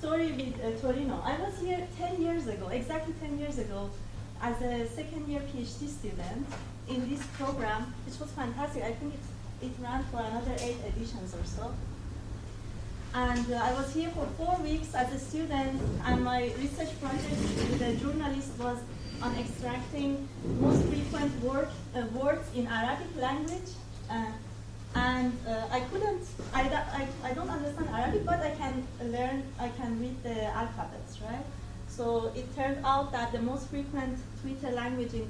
story with Torino. I was here 10 years ago, exactly 10 years ago, as a second-year PhD student in this program, which was fantastic. I think it ran for another 8 editions or so. And I was here for 4 weeks as a student, and my research project with a journalist was on extracting most frequent words in Arabic language. I don't understand Arabic, but I can read the alphabets, right? So it turned out that the most frequent Twitter language in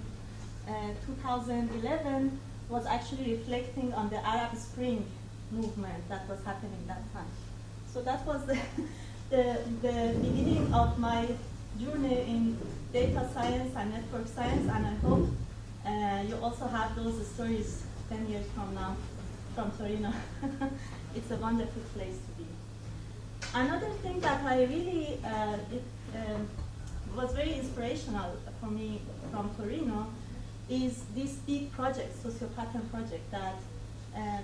2011 was actually reflecting on the Arab Spring movement that was happening that time. So that was the beginning of my journey in data science and network science, and I hope you also have those stories 10 years from now from Torino. It's a wonderful place to be. Another thing that I really, was very inspirational for me from Torino is this big project, socio-pattern project, that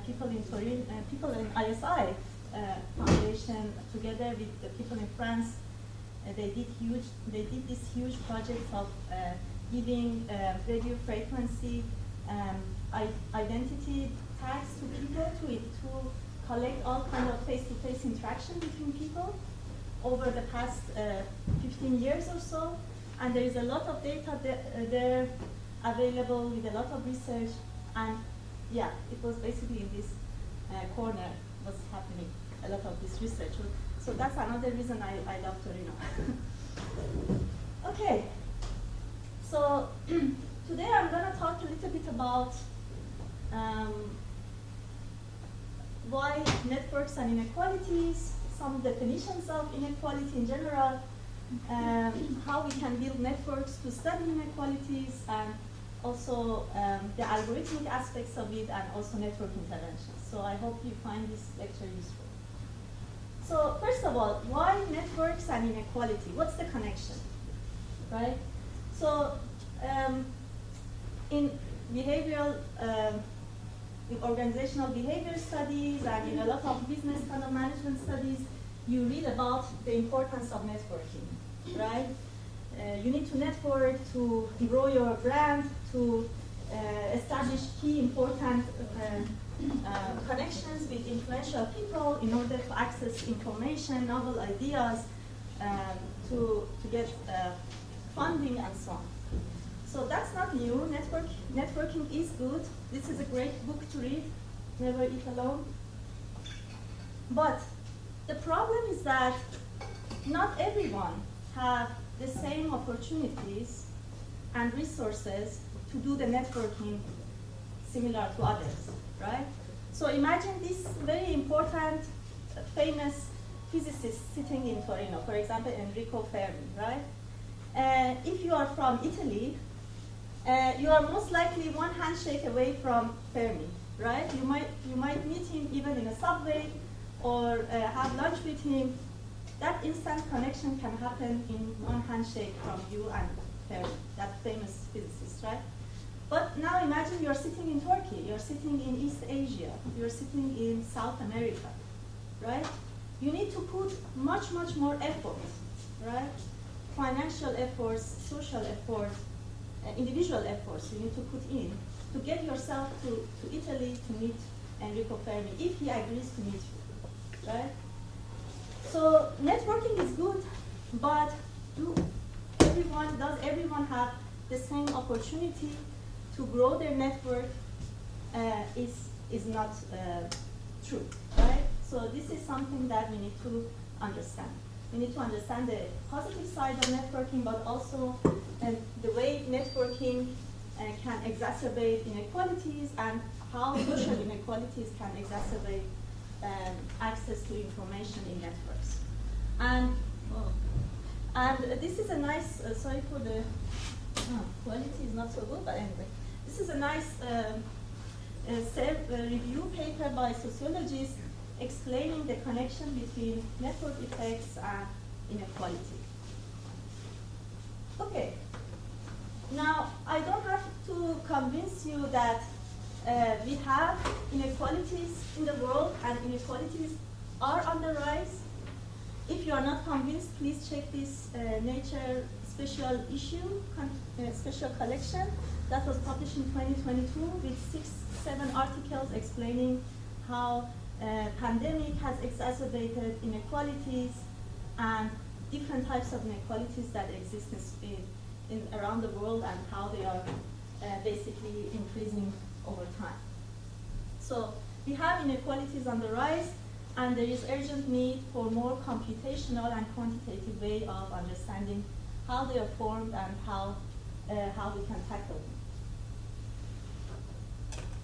people in Torino, people in ISI Foundation, together with the people in France, they did this huge project of giving radio frequency identity tags to people to collect all kind of face-to-face interaction between people over the past 15 years or so. And there is a lot of data there available with a lot of research. And yeah, it was basically in this corner was happening, a lot of this research. So that's another reason I love Torino. Okay, so today I'm going to talk a little bit about why networks and inequalities, some definitions of inequality in general, how we can build networks to study inequalities, and also the algorithmic aspects of it, and also network interventions. So I hope you find this lecture useful. So first of all, why networks and inequality? What's the connection, right? So in behavioral, in organizational behavior studies and in a lot of business kind of management studies, you read about the importance of networking, right? You need to network to grow your brand, to establish key important connections with influential people in order to access information, novel ideas, to get funding and so on. So that's not new. Networking is good. This is a great book to read, Never Eat Alone. But the problem is that not everyone have the same opportunities and resources to do the networking similar to others, right? So imagine this very important, famous physicist sitting in Torino, for example, Enrico Fermi, right? If you are from Italy, you are most likely one handshake away from Fermi, right? You might meet him even in a subway or have lunch with him. That instant connection can happen in one handshake from you and Fermi, that famous physicist, right? But now imagine you're sitting in Turkey, you're sitting in East Asia, you're sitting in South America, right? You need to put much, much more effort, right? Financial efforts, social efforts, individual efforts you need to put in to get yourself to Italy to meet Enrico Fermi, if he agrees to meet you, right? So networking is good, but does everyone have the same opportunity to grow their network? Is not true, right? So this is something that we need to understand. We need to understand the positive side of networking, but also the way networking can exacerbate inequalities, and how social inequalities can exacerbate access to information in networks. And this is a nice, sorry for the quality is not so good, but anyway. This is a nice review paper by sociologists explaining the connection between network effects and inequality. Okay, now I don't have to convince you that we have inequalities in the world, and inequalities are on the rise. If you are not convinced, please check this Nature special issue, special collection that was published in 2022 with 6-7 articles explaining how pandemic has exacerbated inequalities and different types of inequalities that exist in around the world and how they are basically increasing over time. So we have inequalities on the rise, and there is urgent need for more computational and quantitative way of understanding how they are formed and how we can tackle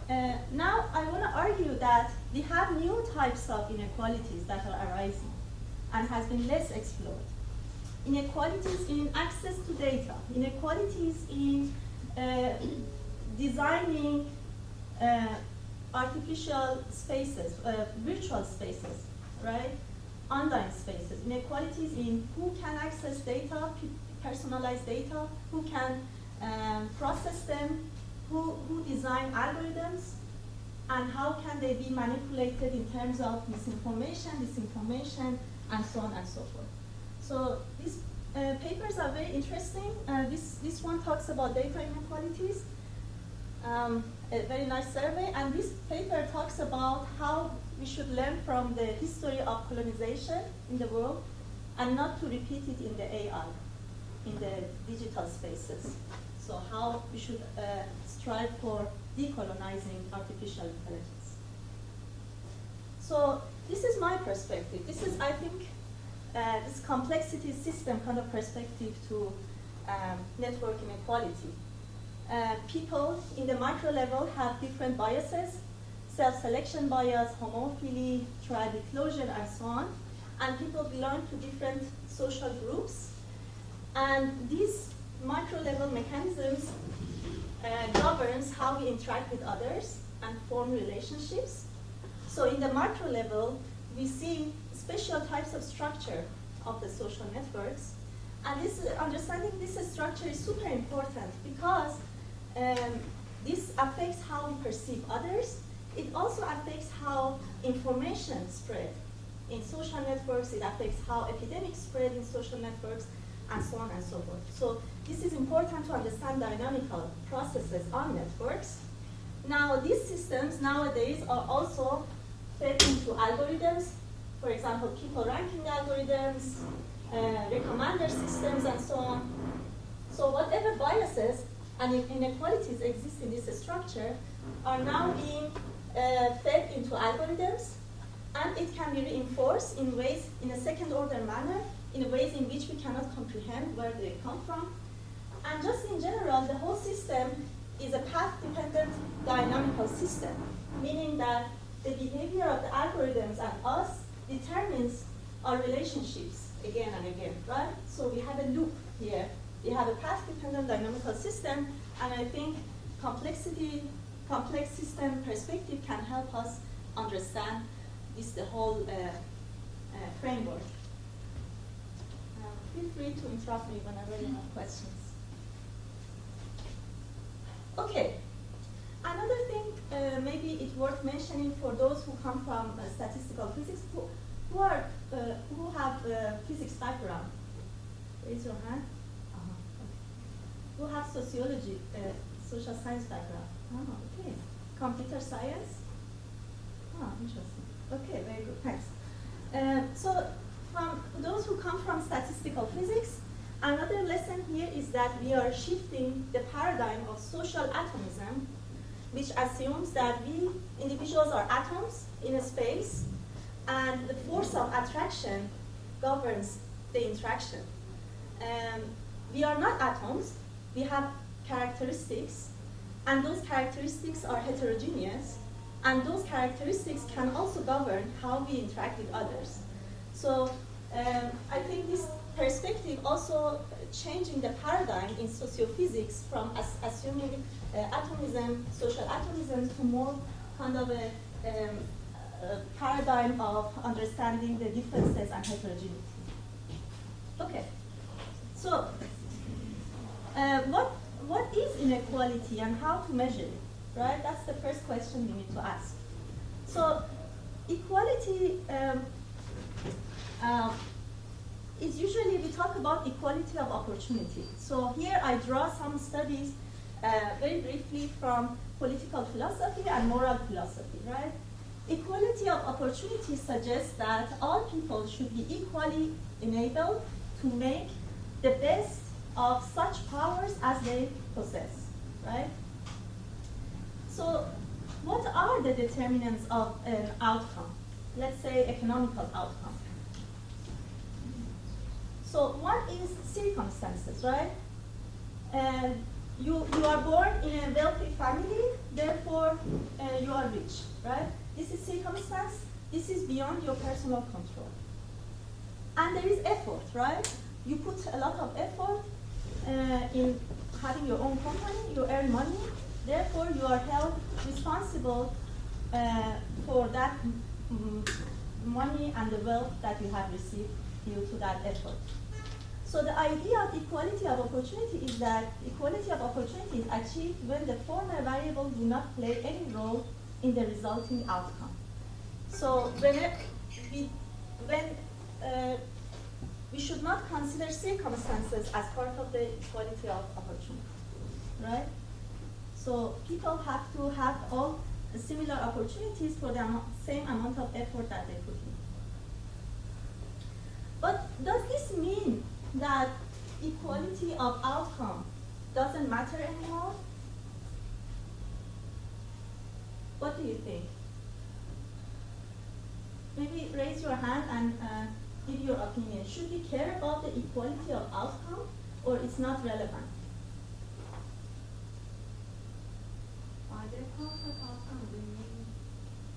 them. Now I want to argue that we have new types of inequalities that are arising and has been less explored. Inequalities in access to data, inequalities in designing artificial spaces, virtual spaces, right? Online spaces, inequalities in who can access data, personalized data, who can process them, who design algorithms, and how can they be manipulated in terms of misinformation, disinformation, and so on and so forth. So these papers are very interesting. This one talks about data inequalities, a very nice survey, and this paper talks about how we should learn from the history of colonization in the world and not to repeat it in the AI, in the digital spaces. So how we should strive for decolonizing artificial intelligence. So this is my perspective. This is, I think, this complexity system kind of perspective to network inequality. People in the micro level have different biases, self-selection bias, homophily, tribe inclusion, and so on. And people belong to different social groups. And these micro level mechanisms governs how we interact with others and form relationships. So in the macro level, we see special types of structure of the social networks. And this understanding this structure is super important because this affects how we perceive others. It also affects how information spread in social networks. It affects how epidemics spread in social networks, and so on and so forth. So this is important to understand dynamical processes on networks. Now, these systems nowadays are also fed into algorithms. For example, people ranking algorithms, recommender systems, and so on. So whatever biases and inequalities exist in this structure are now being fed into algorithms, and it can be reinforced in ways, in a second order manner, in ways in which we cannot comprehend where they come from. And just in general, the whole system is a path-dependent dynamical system, meaning that the behavior of the algorithms and us determines our relationships again and again, right? So we have a loop here. We have a path-dependent dynamical system, and I think complex system perspective can help us understand the whole framework. Feel free to interrupt me whenever you have questions. Okay. Another thing maybe it's worth mentioning for those who come from statistical physics, who have physics background. Raise your hand. Okay. Who have sociology, social science background? Oh, okay. Computer science? Oh, interesting. Okay, very good, thanks. So from those who come from statistical physics, another lesson here is that we are shifting the paradigm of social atomism, which assumes that we individuals are atoms in a space, and the force of attraction governs the interaction. We are not atoms, we have characteristics, and those characteristics are heterogeneous, and those characteristics can also govern how we interact with others. So I think this perspective also changing the paradigm in sociophysics from assuming atomism, social atomism, to more kind of a paradigm of understanding the differences and heterogeneity. Okay, so what is inequality and how to measure it, right? That's the first question we need to ask. So equality is usually we talk about equality of opportunity. So here I draw some studies very briefly from political philosophy and moral philosophy, right? Equality of opportunity suggests that all people should be equally enabled to make the best of such powers as they possess, right? So what are the determinants of an outcome? Let's say economical outcome. So one is circumstances, right? You are born in a wealthy family, therefore you are rich, right? This is circumstance. This is beyond your personal control. And there is effort, right? You put a lot of effort in having your own company, you earn money, therefore you are held responsible for that money and the wealth that you have received due to that effort. So the idea of equality of opportunity is that equality of opportunity is achieved when the former variables do not play any role in the resulting outcome. So we should not consider circumstances as part of the equality of opportunity, right? So people have to have all similar opportunities for the same amount of effort that they put in. But does this mean that equality of outcome doesn't matter anymore? What do you think? Maybe raise your hand and give your opinion. Should we care about the equality of outcome, or it's not relevant? Are there parts of outcome bringing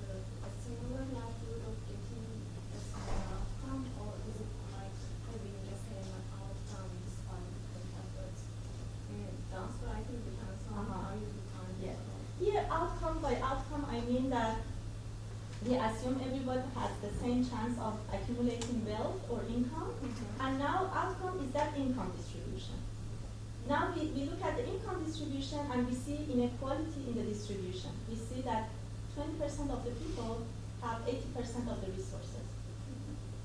a similar likelihood of getting a similar outcome, or is it like having the same outcome despite different efforts? So I think it depends on how you define it. Here, outcome by outcome, I mean that we assume everybody has the same chance of accumulating wealth or income, and now outcome is that income distribution. Now we look at the income distribution and we see inequality in the distribution. We see that 20% of the people have 80% of the resources.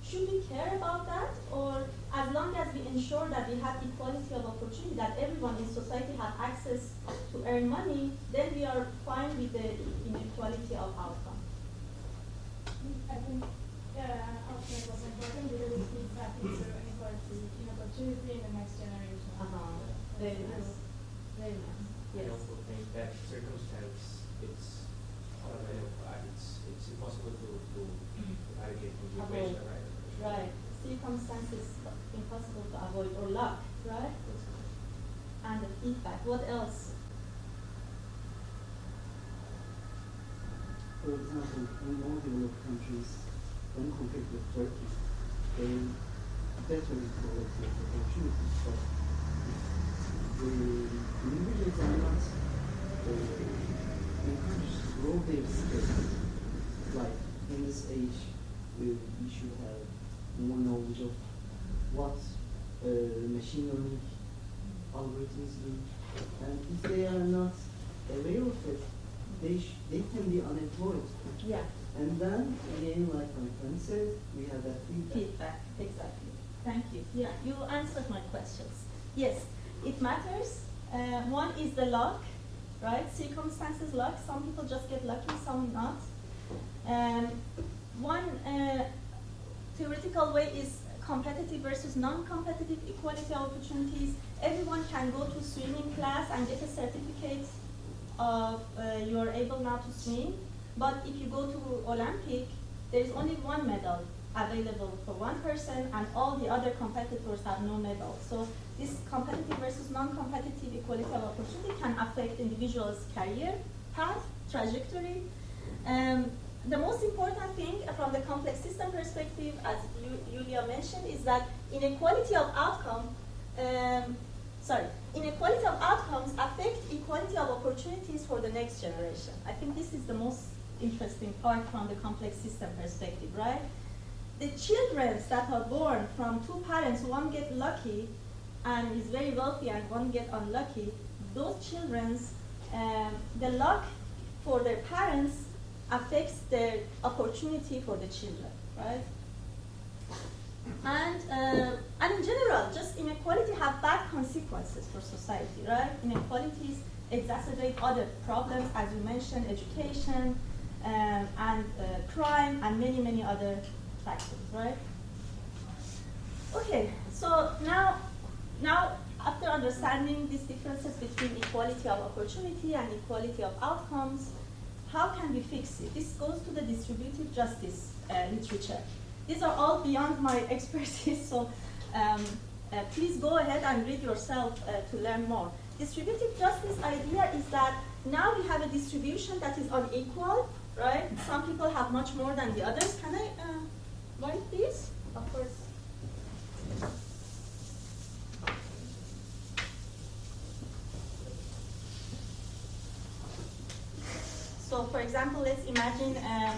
Should we care about that, or as long as we ensure that we have equality of opportunity, that everyone in society have access to earn money, then we are fine with the inequality of outcome? I think outcome was important because it feeds back into inequality in opportunity in the next generation. Very nice. Very nice. Yes. I also think that circumstance, it's impossible to eradicate from the equation, right? Right. Circumstances impossible to avoid, or luck, right? And the feedback. What else? For example, in more developed countries, when compared with Turkey, they better equality of opportunities, but the individuals are not encouraged to grow their skills. Like in this age, we should have more knowledge of what machine learning algorithms do, and if they are not aware of it, they can be unemployed. Yeah. And then, again, like my friend said, we have that feedback. Feedback, exactly. Thank you. Yeah, you answered my questions. Yes, it matters. One is the luck, right? Circumstances, luck. Some people just get lucky, some not. One theoretical way is competitive versus non-competitive equality of opportunities. Everyone can go to swimming class and get a certificate of you're able now to swim, but if you go to Olympic, there is only one medal available for one person, and all the other competitors have no medal. So this competitive versus non-competitive equality of opportunity can affect individuals' career path, trajectory. The most important thing from the complex system perspective, as Yulia mentioned, is that inequality of outcome inequality of outcomes affect equality of opportunities for the next generation. I think this is the most interesting part from the complex system perspective, right? The children that are born from two parents, one get lucky and is very wealthy and one get unlucky, those children's, the luck for their parents affects their opportunity for the children, right? And in general, just inequality have bad consequences for society, right? Inequalities exacerbate other problems, as you mentioned, education, and crime, and many, many other factors, right? Okay, so now after understanding these differences between equality of opportunity and equality of outcomes, how can we fix it? This goes to the distributive justice literature. These are all beyond my expertise, so please go ahead and read yourself to learn more. Distributive justice idea is that now we have a distribution that is unequal, right? Some people have much more than the others. Can I write this? Of course. So for example, let's imagine a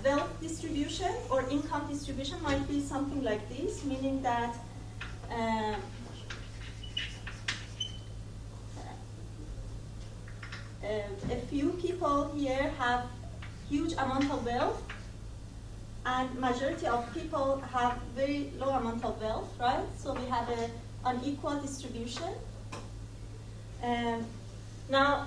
wealth distribution or income distribution might be something like this, meaning that a few people here have huge amount of wealth, and majority of people have very low amount of wealth, right? So we have an unequal distribution. Now,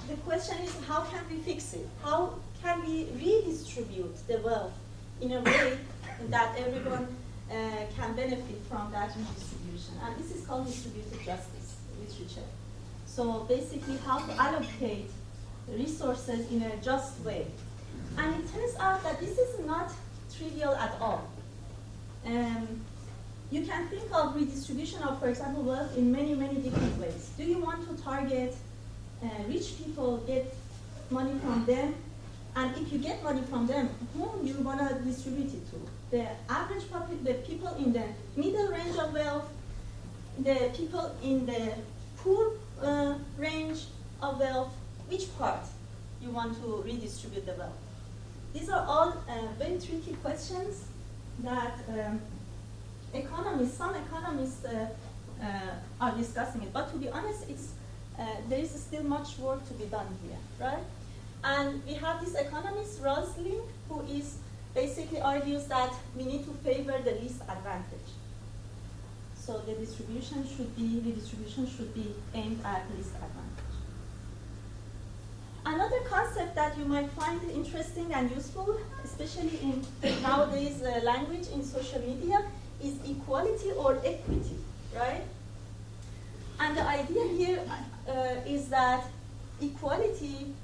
the question is, how can we fix it? How can we redistribute the wealth in a way that everyone can benefit from that redistribution? And this is called distributive justice literature. So basically, how to allocate resources in a just way. And it turns out that this is not trivial at all. You can think of redistribution of, for example, wealth in many, many different ways. Do you want to target rich people, get money from them? And if you get money from them, whom you want to distribute it to? The average the people in the middle range of wealth, the people in the poor range of wealth, which part you want to redistribute the wealth? These are all very tricky questions that some economists are discussing it. But to be honest, there is still much work to be done here, right? And we have this economist, Rosling, who basically argues that we need to favor the least advantage. So the redistribution should be aimed at least advantage. Another concept that you might find interesting and useful, especially in nowadays language in social media, is equality or equity, right? And the idea here is that equality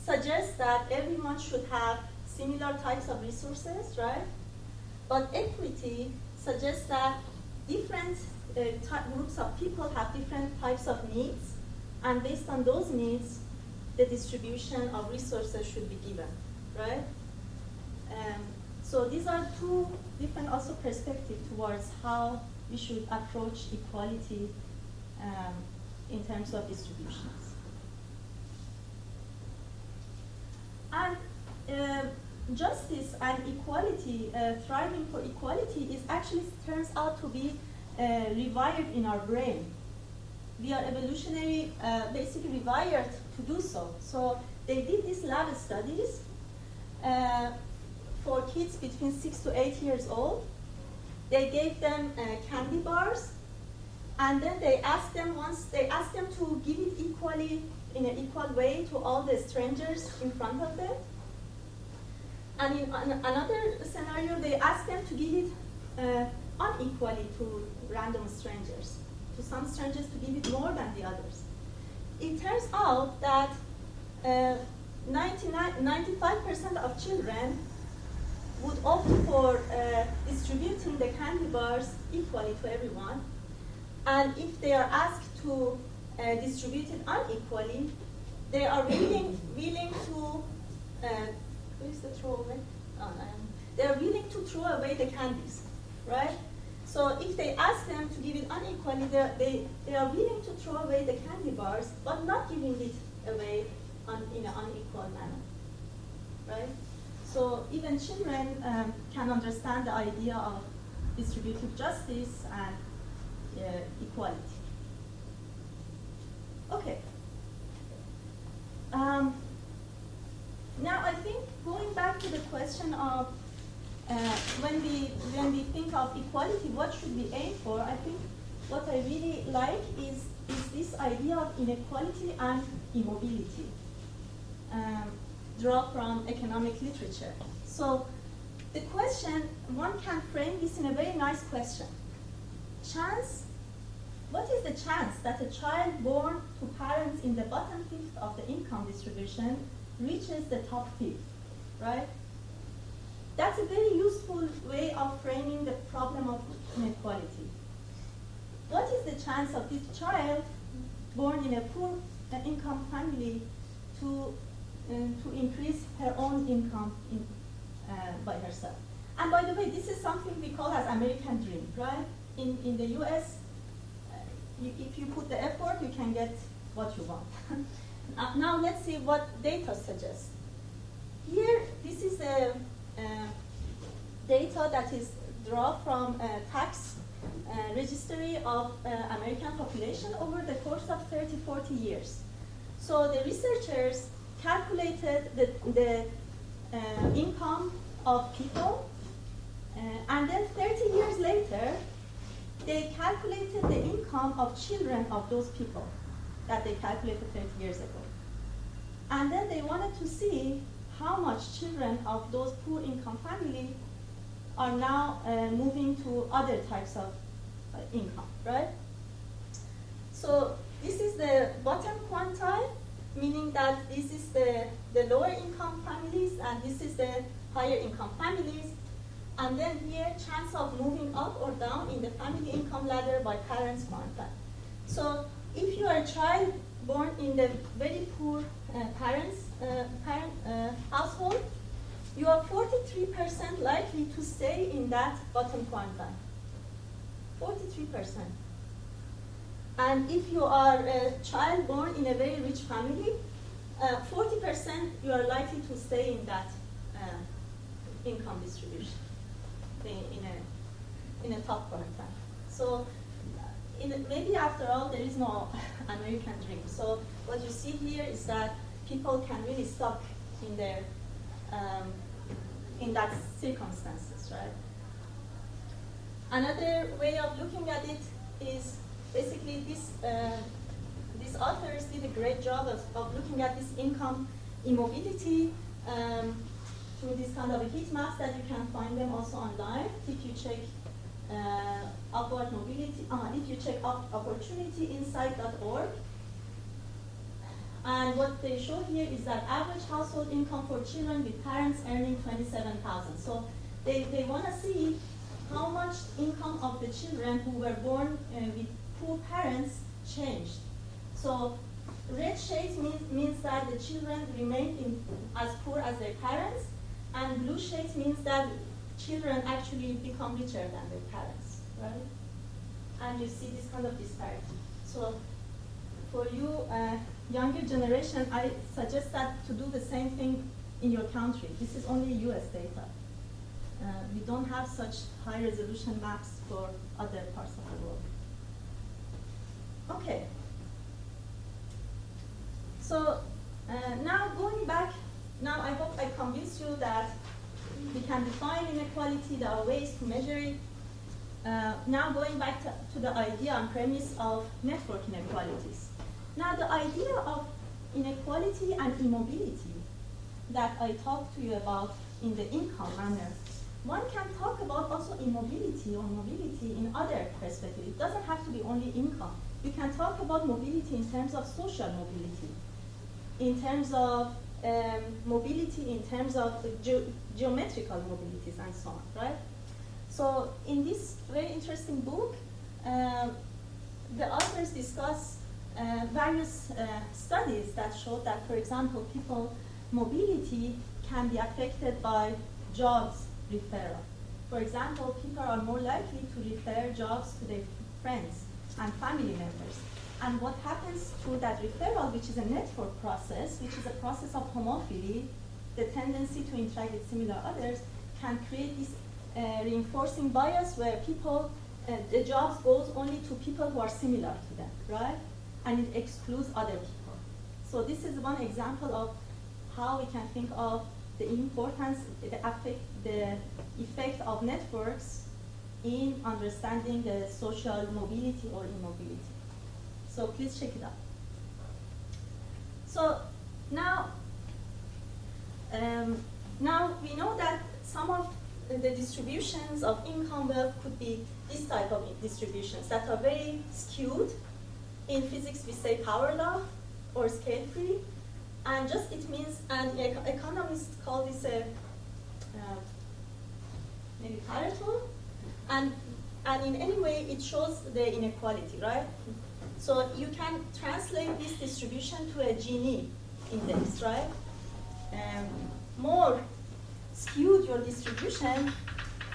suggests that everyone should have similar types of resources, right? But equity suggests that different groups of people have different types of needs, and based on those needs, the distribution of resources should be given, right? So these are two different also perspectives towards how we should approach equality in terms of distributions. And justice and equality, thriving for equality, is actually turns out to be rewired in our brain. We are evolutionary, basically rewired to do so. So they did these lab studies for kids between 6 to 8 years old. They gave them candy bars, and then they asked them to give it equally, in an equal way, to all the strangers in front of them. And in another scenario, they asked them to give it unequally to random strangers. To some strangers to give it more than the others. It turns out that 95% of children would opt for distributing the candy bars equally to everyone. And if they are asked to distribute it unequally, they are willing to, where is the throwaway? Oh, they are willing to throw away the candies, right? So if they ask them to give it unequally, they are willing to throw away the candy bars, but not giving it away in an unequal manner, right? So even children can understand the idea of distributive justice and equality. Okay. Now I think going back to the question of when we think of equality, what should we aim for? I think what I really like is this idea of inequality and immobility, drawn from economic literature. So the question, one can frame this in a very nice question. What is the chance that a child born to parents in the bottom fifth of the income distribution reaches the top fifth, right? That's a very useful way of framing the problem of inequality. What is the chance of this child born in a poor income family to increase her own income by herself? And by the way, this is something we call as American dream, right? In the US, if you put the effort, you can get what you want. Now let's see what data suggests. Here, this is the data that is drawn from a tax registry of American population over the course of 30, 40 years. So the researchers calculated the income of people, and then 30 years later, they calculated the income of children of those people that they calculated 30 years ago. And then they wanted to see how much children of those poor income families are now moving to other types of income, right? So this is the bottom quantile, meaning that this is the lower income families and this is the higher income families. And then here, chance of moving up or down in the family income ladder by parents quantile. So if you are a child born in the very poor household, you are 43% likely to stay in that bottom quantile. 43%. And if you are a child born in a very rich family, 40% you are likely to stay in that income distribution in a top quantile. So maybe after all, there is no American dream. So what you see here is that people can really stuck in their in that circumstances, right? Another way of looking at it is basically these authors did a great job of looking at this income immobility through this kind of a heat maps that you can find them also online if you check upward mobility, if you check opportunityinsight.org. And what they show here is that average household income for children with parents earning $27,000. So they want to see how much income of the children who were born with poor parents changed. So red shades means that the children remained as poor as their parents, and blue shades means that children actually become richer than their parents, right? And you see this kind of disparity. So for you, younger generation, I suggest that to do the same thing in your country. This is only US data. We don't have such high resolution maps for other parts of the world. Okay. So now going back, now I hope I convinced you that we can define inequality, there are ways to measure it. Now going back to the idea and premise of network inequalities. Now the idea of inequality and immobility that I talked to you about in the income manner, one can talk about also immobility or mobility in other perspectives. It doesn't have to be only income. You can talk about mobility in terms of social mobility, in terms of mobility, in terms of geometrical mobilities and so on, right? So in this very interesting book, the authors discuss various studies that show that, for example, people mobility can be affected by jobs referral. For example, people are more likely to refer jobs to their friends and family members. And what happens through that referral, which is a network process, which is a process of homophily, the tendency to interact with similar others, can create this reinforcing bias where people, the jobs goes only to people who are similar to them, right? And it excludes other people. So this is one example of how we can think of the importance, the effect of networks in understanding the social mobility or immobility. So please check it out. So now we know that some of the distributions of income wealth could be this type of distributions that are very skewed. In physics, we say power law or scale free, and just it means, and economists call this a maybe Pareto, and in any way it shows the inequality, right? So you can translate this distribution to a Gini index, right? More skewed your distribution,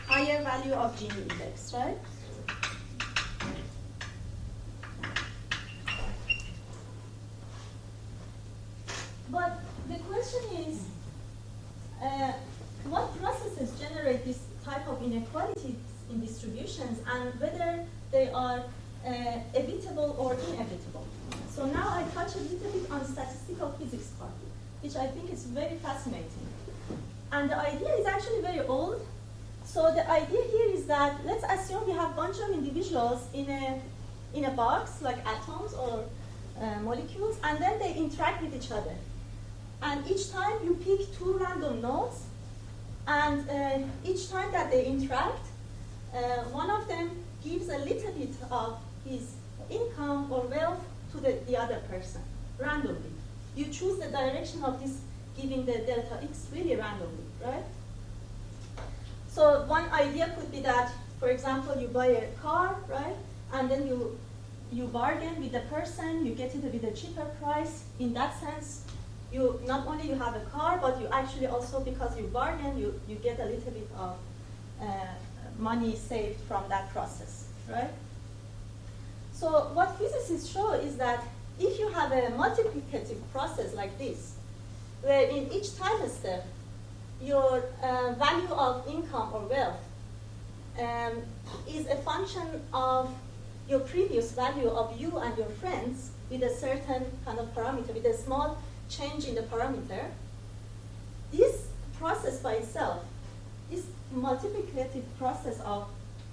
higher value of Gini index, right? But the question is, what processes generate this type of inequalities in distributions, and whether they are evitable or inevitable. So now I touch a little bit on statistical physics part, which I think is very fascinating. And the idea is actually very old. So the idea here is that let's assume we have a bunch of individuals in a box, like atoms or molecules, and then they interact with each other. And each time you pick two random nodes, and each time that they interact, one of them gives a little bit of his income or wealth to the other person, randomly. You choose the direction of this giving the delta x really randomly, right? So one idea could be that, for example, you buy a car, right? And then you bargain with the person, you get it with a cheaper price. In that sense, you not only you have a car, but you actually also, because you bargain, you get a little bit of money saved from that process, right? So what physicists show is that if you have a multiplicative process like this, where in each time step, your value of income or wealth is a function of your previous value of you and your friends with a certain kind of parameter, with a small change in the parameter, this process by itself, this multiplicative process of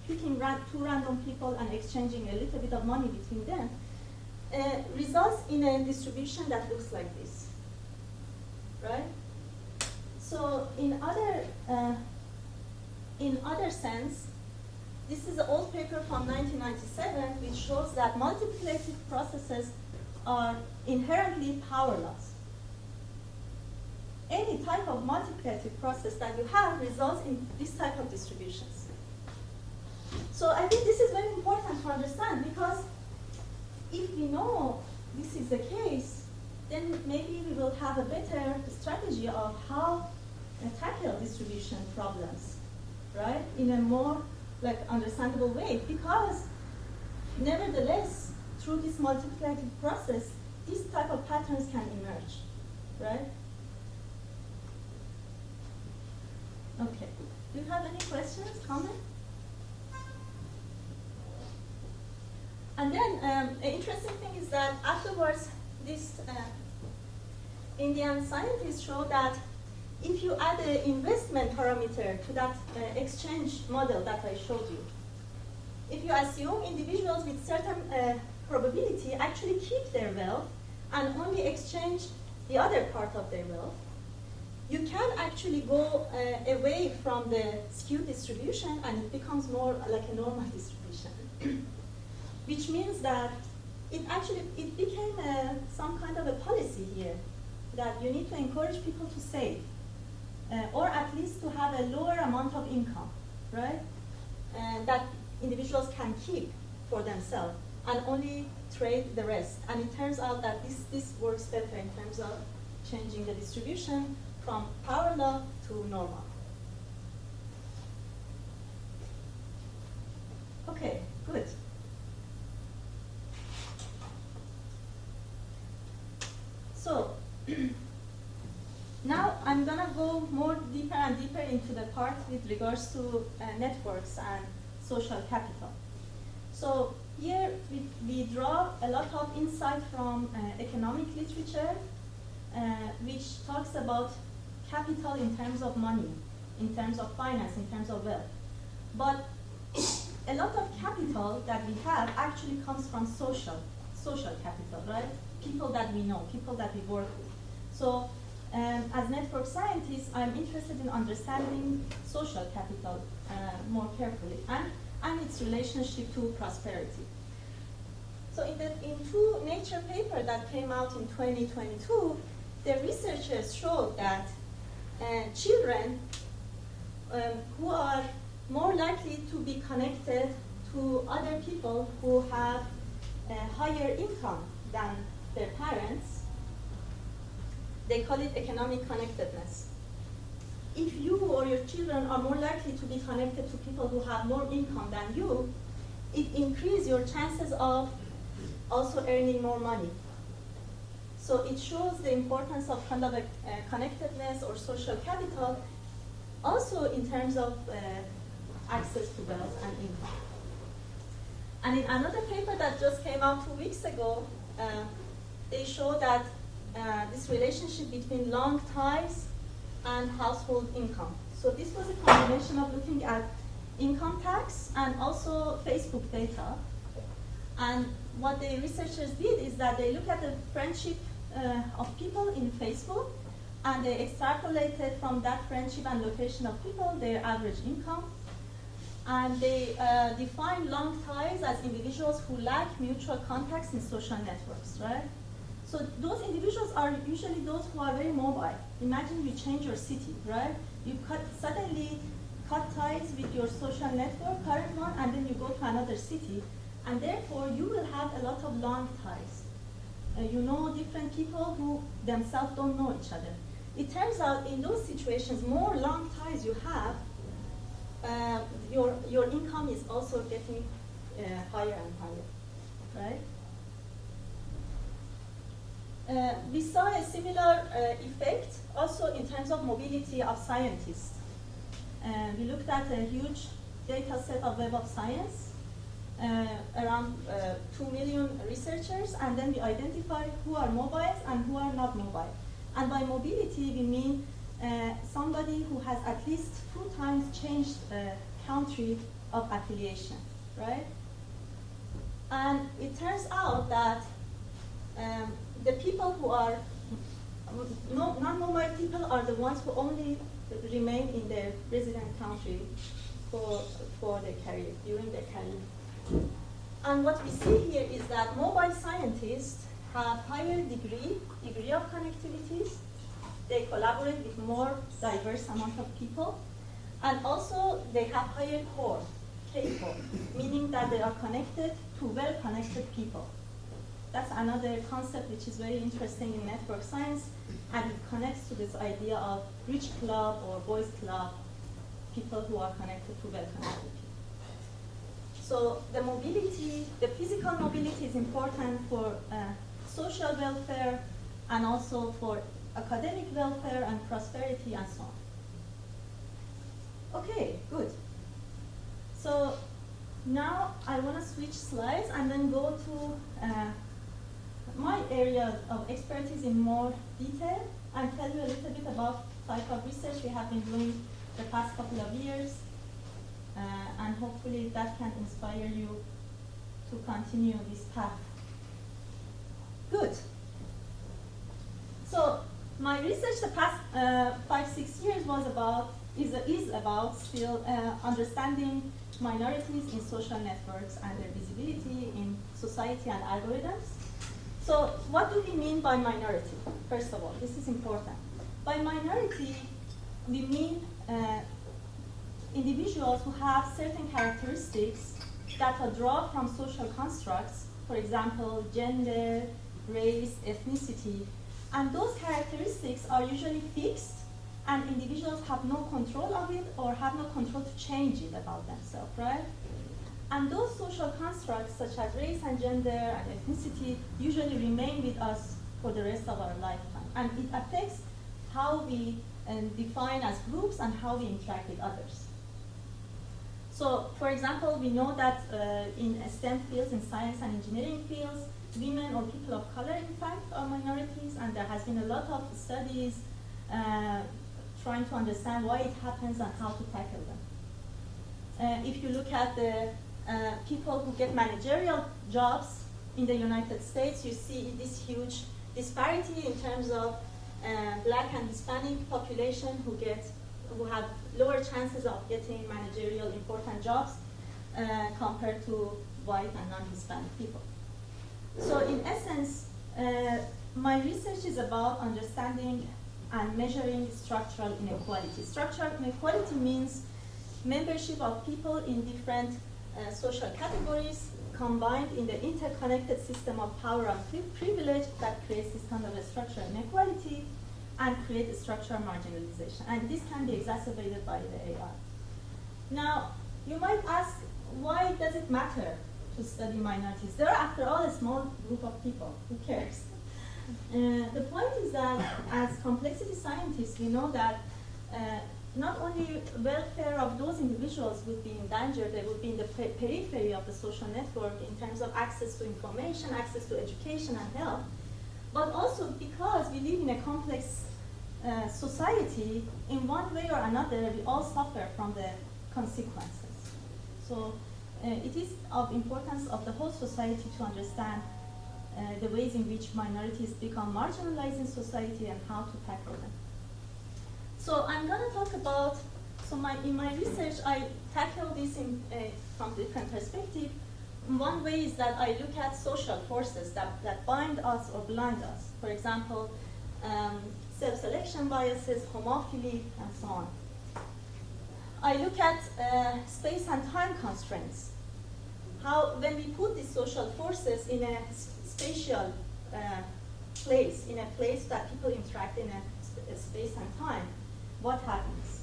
picking two random people and exchanging a little bit of money between them, results in a distribution that looks like this, right? So in other sense, this is an old paper from 1997 which shows that multiplicative processes are inherently powerless. Any type of multiplicative process that you have results in this type of distributions. So I think this is very important to understand, because if we know this is the case, then maybe we will have a better strategy of how to tackle distribution problems, right? In a more understandable way, because nevertheless, through this multiplicative process, these type of patterns can emerge, right? Okay, do you have any questions, comments? And then an interesting thing is that afterwards, this Indian scientists show that if you add an investment parameter to that exchange model that I showed you, if you assume individuals with certain probability actually keep their wealth and only exchange the other part of their wealth, you can actually go away from the skewed distribution, and it becomes more like a normal distribution. Which means that it became some kind of a policy here, that you need to encourage people to save, or at least to have a lower amount of income, right? That individuals can keep for themselves and only trade the rest. And it turns out that this works better in terms of changing the distribution from power law to normal. Okay, good. So now I'm going to go more deeper and deeper into the part with regards to networks and social capital. So here we draw a lot of insight from economic literature, which talks about capital in terms of money, in terms of finance, in terms of wealth. But a lot of capital that we have actually comes from social capital, right? People that we know, people that we work with. So as network scientists, I'm interested in understanding social capital more carefully and its relationship to prosperity. So in two Nature paper that came out in 2022, the researchers showed that children who are more likely to be connected to other people who have a higher income than their parents, they call it economic connectedness. If you or your children are more likely to be connected to people who have more income than you, it increases your chances of also earning more money. So it shows the importance of kind of a connectedness or social capital, also in terms of access to wealth and income. And in another paper that just came out 2 weeks ago, they show that this relationship between long ties and household income. So this was a combination of looking at income tax and also Facebook data. And what the researchers did is that they looked at the friendship of people in Facebook, and they extrapolated from that friendship and location of people their average income. And they define long ties as individuals who lack mutual contacts in social networks, right? So those individuals are usually those who are very mobile. Imagine you change your city, right? You suddenly cut ties with your social network, current one, and then you go to another city. And therefore, you will have a lot of long ties. You know different people who themselves don't know each other. It turns out in those situations, more long ties you have, your income is also getting higher and higher, right? We saw a similar effect also in terms of mobility of scientists. We looked at a huge data set of Web of Science, around 2 million researchers, and then we identify who are mobiles and who are not mobile. And by mobility, we mean somebody who has at least 2 times changed country of affiliation, right? And it turns out that the people who are non-mobile people are the ones who only remain in their resident country for their career, during their career. And what we see here is that mobile scientists have higher degree of connectivities. They collaborate with more diverse amount of people. And also they have higher core, K-core, meaning that they are connected to well-connected people. That's another concept which is very interesting in network science, and it connects to this idea of rich club or boys club, people who are connected to well-connected people. So the mobility, the physical mobility is important for social welfare and also for academic welfare and prosperity and so on. Okay, good. So now I want to switch slides and then go to my area of expertise in more detail and tell you a little bit about the type of research we have been doing the past couple of years. And hopefully that can inspire you to continue this path. Good. So my research the past 5-6 years is about still understanding minorities in social networks and their visibility in society and algorithms. So what do we mean by minority? First of all, this is important. By minority, we mean individuals who have certain characteristics that are drawn from social constructs, for example, gender, race, ethnicity, and those characteristics are usually fixed, and individuals have no control of it or have no control to change it about themselves, right? And those social constructs, such as race and gender and ethnicity, usually remain with us for the rest of our lifetime, and it affects how we define as groups and how we interact with others. So, for example, we know that in STEM fields, in science and engineering fields, women or people of color, in fact, are minorities, and there has been a lot of studies trying to understand why it happens and how to tackle them. If you look at the people who get managerial jobs in the United States, you see this huge disparity in terms of Black and Hispanic population who have lower chances of getting managerial important jobs compared to white and non-Hispanic people. So in essence, my research is about understanding and measuring structural inequality. Structural inequality means membership of people in different social categories combined in the interconnected system of power and privilege that creates this kind of a structural inequality and create a structural marginalization. And this can be exacerbated by the AI. Now, you might ask, why does it matter to study minorities? They're, after all, a small group of people. Who cares? The point is that as complexity scientists, we know that not only welfare of those individuals would be in danger, they would be in the periphery of the social network in terms of access to information, access to education and health, but also because we live in a complex society, in one way or another, we all suffer from the consequences. So it is of importance of the whole society to understand the ways in which minorities become marginalized in society and how to tackle them. So I'm going to talk about, in my research, I tackle this from different perspectives. One way is that I look at social forces that bind us or blind us. For example, self-selection biases, homophily, and so on. I look at space and time constraints. How, when we put these social forces in a spatial place, in a place that people interact in a space and time, what happens?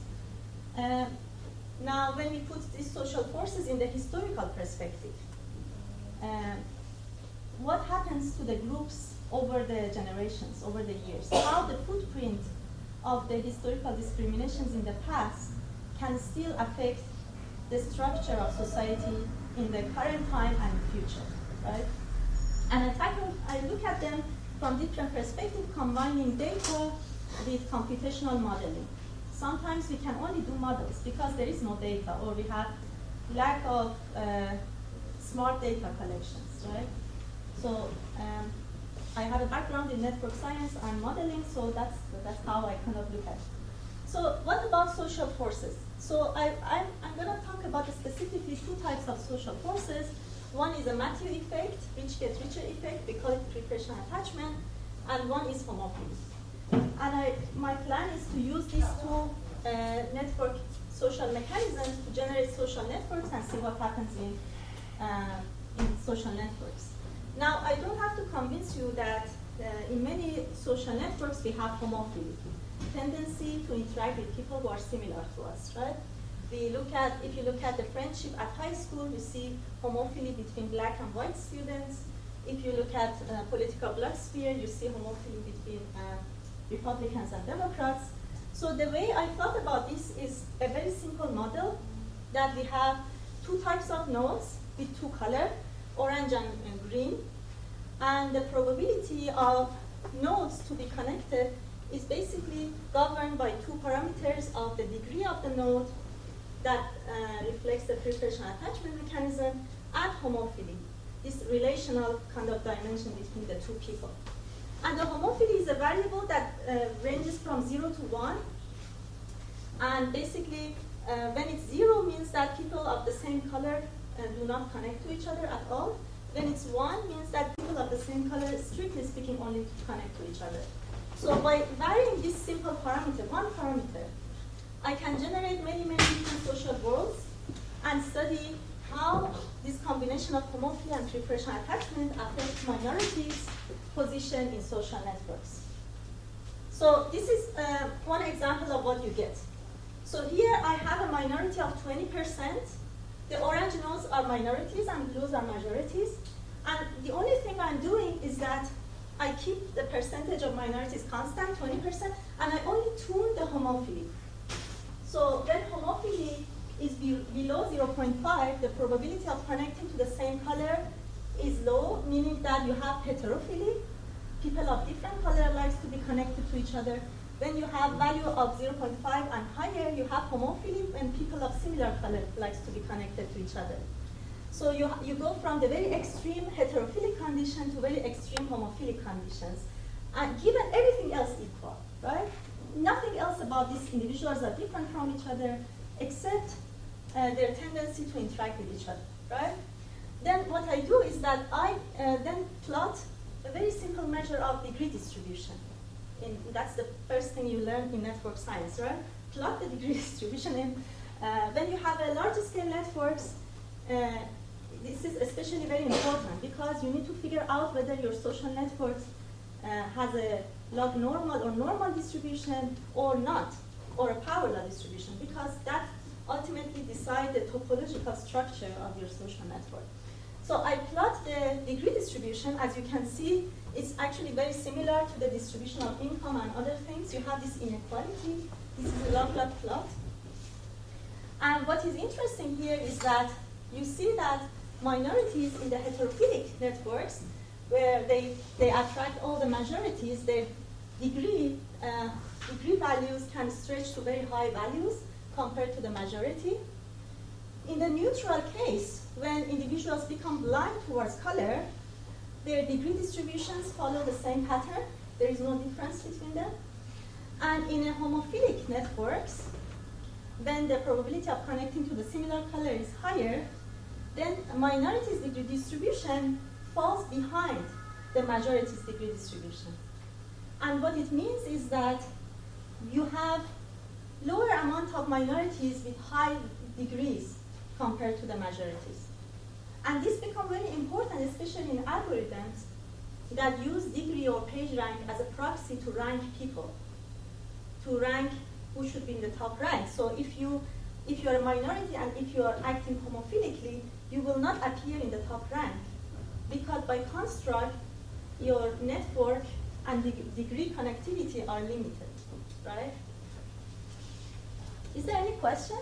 Now, when we put these social forces in the historical perspective, what happens to the groups over the generations, over the years? How the footprint of the historical discriminations in the past can still affect the structure of society in the current time and future, right? And I look at them from different perspectives, combining data with computational modeling. Sometimes we can only do models because there is no data, or we have lack of smart data collections, right? So I have a background in network science and modeling, so that's how I kind of look at it. So what about social forces? So I'm going to talk about specifically two types of social forces. One is a Matthew effect, rich get richer effect, we call it preferential attachment, and one is homophily. And my plan is to use these two network social mechanisms to generate social networks and see what happens in social networks. Now, I don't have to convince you that in many social networks we have homophily, tendency to interact with people who are similar to us, right? If you look at the friendship at high school, you see homophily between Black and white students. If you look at political bloc sphere, you see homophily between Republicans and Democrats. So the way I thought about this is a very simple model that we have two types of nodes with two colors, orange and green. And the probability of nodes to be connected is basically governed by two parameters of the degree of the node that reflects the preferential attachment mechanism and homophily, this relational kind of dimension between the two people. And the homophily is a variable that ranges from 0 to 1. And basically, when it's 0 means that people of the same color do not connect to each other at all. When it's 1 means that people of the same color, strictly speaking, only connect to each other. So by varying this simple parameter, one parameter, I can generate many different social worlds and study how this combination of homophily and preferential attachment affects minorities' position in social networks. So this is one example of what you get. So here I have a minority of 20%. The orange nodes are minorities and blues are majorities. And the only thing I'm doing is that I keep the percentage of minorities constant, 20%, and I only tune the homophily. So when homophily is below 0.5, the probability of connecting to the same color is low, meaning that you have heterophily. People of different color likes to be connected to each other. when you have value of 0.5 and higher, you have homophily when people of similar color likes to be connected to each other. So you go from the very extreme heterophilic condition to very extreme homophilic conditions. And given everything else equal, right? Nothing else about these individuals are different from each other except their tendency to interact with each other, right? Then what I do is that I then plot a very simple measure of degree distribution. That's the first thing you learn in network science, right? Plot the degree distribution. And when you have a large scale networks, this is especially very important because you need to figure out whether your social network has a log normal or normal distribution or not, or a power law distribution, because that ultimately decides the topological structure of your social network. So I plot the degree distribution. As you can see, it's actually very similar to the distribution of income and other things. You have this inequality. This is a log-log plot. And what is interesting here is that you see that minorities in the heterophilic networks, where they attract all the majorities, their degree values can stretch to very high values compared to the majority. In the neutral case, when individuals become blind towards color, their degree distributions follow the same pattern. There is no difference between them. And in a homophilic networks, when the probability of connecting to the similar color is higher, then a minorities degree distribution falls behind the majorities degree distribution. And what it means is that you have lower amount of minorities with high degrees compared to the majorities. And this becomes very important, especially in algorithms that use degree or page rank as a proxy to rank people, to rank who should be in the top rank. So if you're a minority and if you are acting homophilically, you will not appear in the top rank, because by construct, your network and the degree connectivity are limited, right? Is there any question?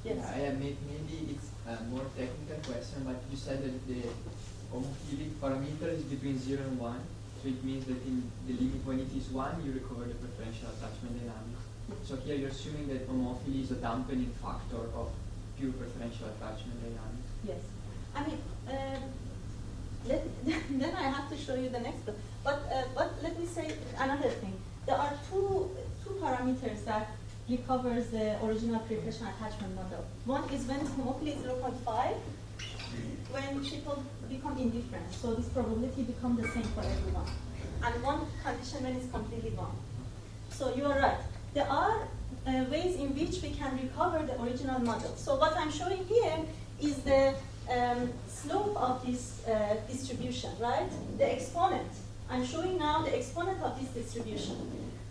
Yes. Yeah, maybe it's a more technical question, but you said that the homophilic parameter is between 0 and 1, so it means that in the limit when it is 1, you recover the preferential attachment dynamics. So here you're assuming that homophily is a dampening factor of pure preferential attachment dynamics. Yes. I mean, then I have to show you the next one. But let me say another thing. There are two parameters that recovers the original preferential attachment model. One is when homophily is 0.5, when people become indifferent. So this probability becomes the same for everyone. And one condition when it's completely wrong. So you are right. There are ways in which we can recover the original model. So what I'm showing here is the slope of this distribution, right? The exponent. I'm showing now the exponent of this distribution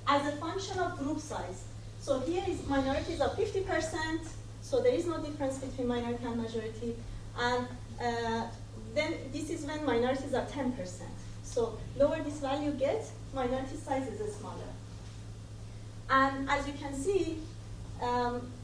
as a function of group size. So here is minorities of 50%, so there is no difference between minority and majority. And then this is when minorities are 10%. So lower this value gets, minority size is smaller. And as you can see,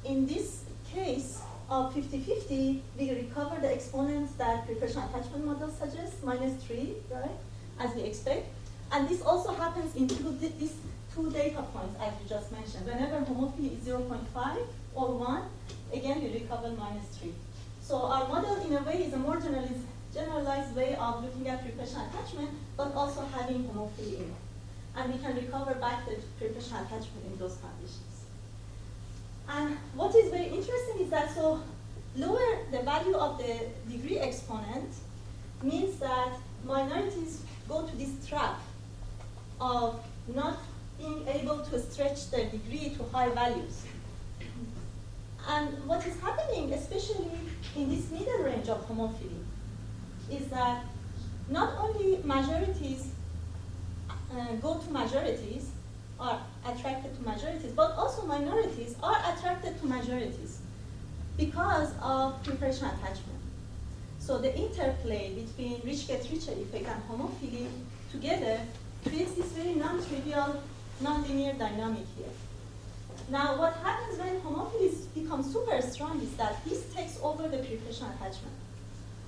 in this case of 50-50, we recover the exponents that preferential attachment model suggests, -3, right, as we expect. And this also happens in these two data points, as you just mentioned. Whenever homophily is 0.5 or 1, again, we recover -3. So our model, in a way, is a more generalized way of looking at preferential attachment, but also having homophily in it. And we can recover back the preferential attachment in those conditions. And what is very interesting is that so lower the value of the degree exponent means that minorities go to this trap of not being able to stretch their degree to high values. And what is happening, especially in this middle range of homophily, is that not only majorities go to majorities, are attracted to majorities, but also minorities are attracted to majorities because of preferential attachment. So the interplay between rich gets richer effect and homophily together creates this very non-trivial, non-linear dynamic here. Now what happens when homophily becomes super strong is that this takes over the preferential attachment.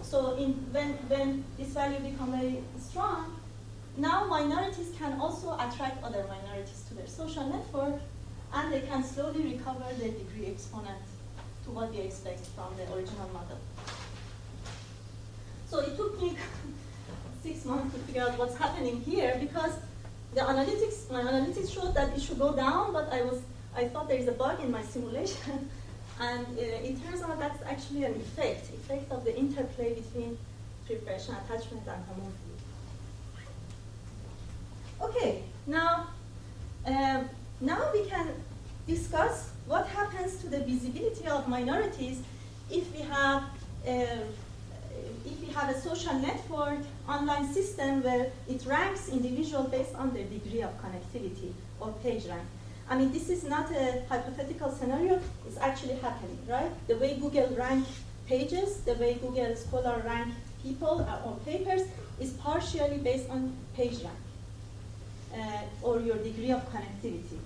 So when this value becomes very strong, now minorities can also attract other minorities to their social network, and they can slowly recover their degree exponent to what we expect from the original model. So it took me 6 months to figure out what's happening here, because my analytics showed that it should go down, but I thought there is a bug in my simulation, and it turns out that's actually an effect of the interplay between preparation, attachment, and homophilia. Okay, now we can discuss what happens to the visibility of minorities if we have a social network online system where it ranks individuals based on their degree of connectivity or page rank. I mean, this is not a hypothetical scenario, it's actually happening, right? The way Google rank pages, the way Google Scholar rank people or papers is partially based on page rank or your degree of connectivity.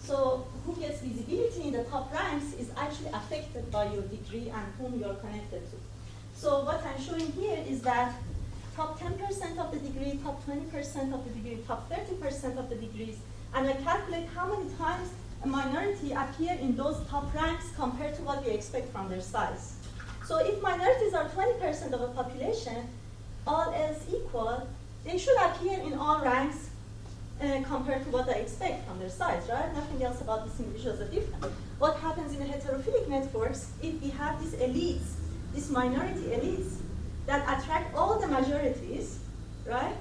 So who gets visibility in the top ranks is actually affected by your degree and whom you're connected to. So what I'm showing here is that top 10% of the degree, top 20% of the degree, top 30% of the degrees, and I calculate how many times a minority appear in those top ranks compared to what we expect from their size. So if minorities are 20% of a population, all else equal, they should appear in all ranks compared to what I expect from their size, right? Nothing else about these individuals are different. What happens in heterophilic networks if we have these elites, these minority elites that attract all the majorities, right?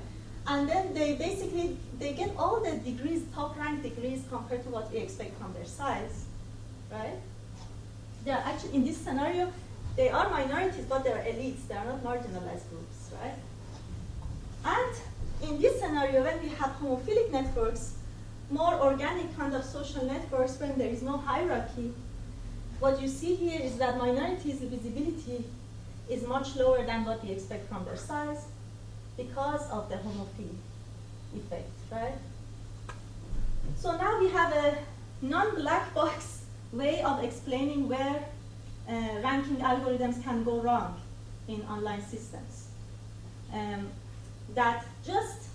And then they get all the degrees, top rank degrees compared to what we expect from their size, right? They are actually, in this scenario, they are minorities, but they are elites. They are not marginalized groups, right? And in this scenario, when we have homophilic networks, more organic kind of social networks when there is no hierarchy, what you see here is that minorities' visibility is much lower than what we expect from their size because of the homophily effect, right? So now we have a non-black box way of explaining where ranking algorithms can go wrong in online systems. That just